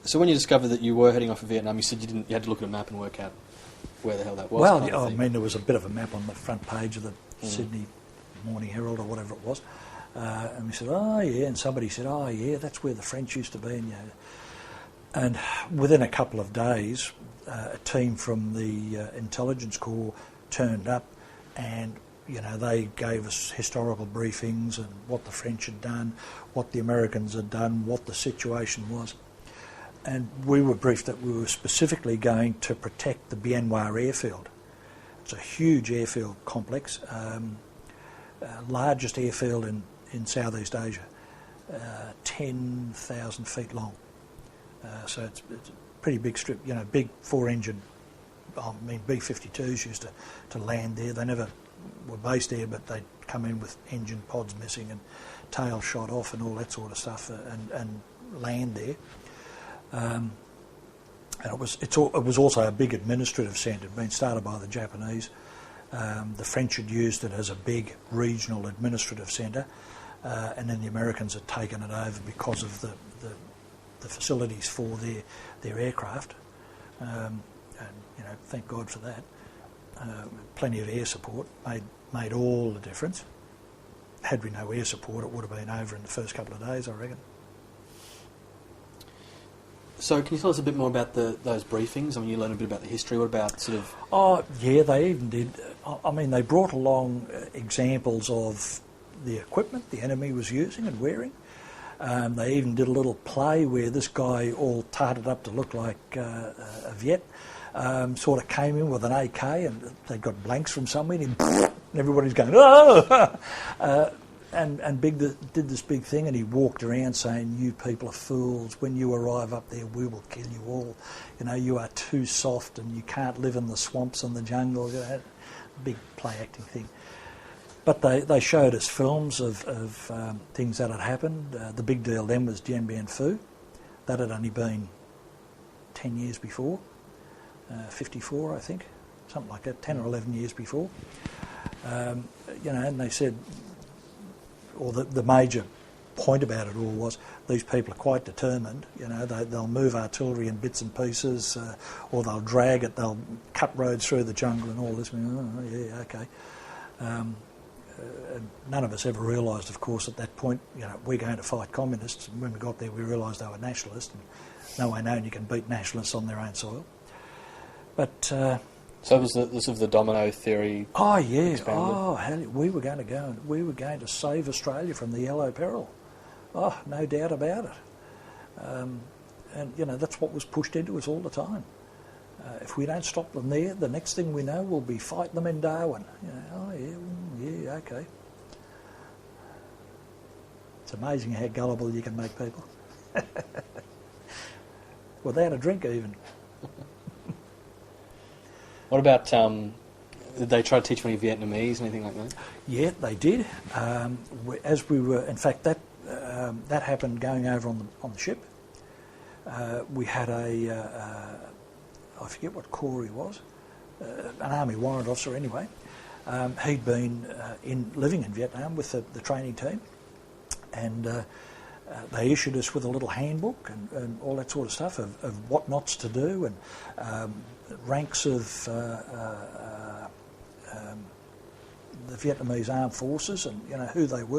So when you discovered that you were heading off for Vietnam, you said you had to look at a map and work out where the hell that was. Well, I mean, there was a bit of a map on the front page of the Sydney Morning Herald or whatever it was, and we said, oh yeah, and somebody said, oh yeah, that's where the French used to be, and within a couple of days, a team from the Intelligence Corps turned up, and they gave us historical briefings and what the French had done, what the Americans had done, what the situation was. And we were briefed that we were specifically going to protect the Bien Hoa airfield. It's a huge airfield complex, largest airfield in Southeast Asia, 10,000 feet long. So it's a pretty big strip, big four-engine, B-52s used to land there. They never were based there, but they'd come in with engine pods missing and tail shot off and all that sort of stuff and land there. And it was also a big administrative centre. It had been started by the Japanese. The French had used it as a big regional administrative centre, and then the Americans had taken it over because of the facilities for their aircraft. And thank God for that. Plenty of air support made all the difference. Had we no air support, it would have been over in the first couple of days, I reckon. So can you tell us a bit more about those briefings? I mean, you learned a bit about the history. What about sort of... Oh, yeah, they even did. I mean, they brought along examples of the equipment the enemy was using and wearing. They even did a little play where this guy, all tarted up to look like a Viet, sort of came in with an AK and they got blanks from somewhere and everybody's going, oh! And Big did this big thing, and he walked around saying, "You people are fools. When you arrive up there, we will kill you all. You are too soft, and you can't live in the swamps and the jungle." Big play acting thing. But they showed us films of things that had happened. The big deal then was Dien Bien Phu. That had only been 10 years before, 54, I think, something like that, 10 or 11 years before. And they said, or the major point about it all was these people are quite determined. They'll move artillery in bits and pieces, or they'll drag it, they'll cut roads through the jungle and all this. Oh, yeah, okay. None of us ever realised, of course, at that point, we're going to fight communists. And when we got there, we realised they were nationalists. And no way known you can beat nationalists on their own soil. But... So it was the sort of the domino theory. Oh yeah! Expanded. Oh, hell, we were going to go and we were going to save Australia from the yellow peril. Oh, no doubt about it. And that's what was pushed into us all the time. If we don't stop them there, the next thing we know, we'll be fighting them in Darwin. Oh yeah, okay. It's amazing how gullible you can make people. Without a drink, even. What about, did they try to teach any Vietnamese, anything like that? Yeah, they did. As we were, in fact, that happened going over on the ship. We had I forget what corps he was, an army warrant officer anyway. He'd been living in Vietnam with the training team, and they issued us with a little handbook and all that sort of stuff of what knots to do and ranks of the Vietnamese armed forces and who they were.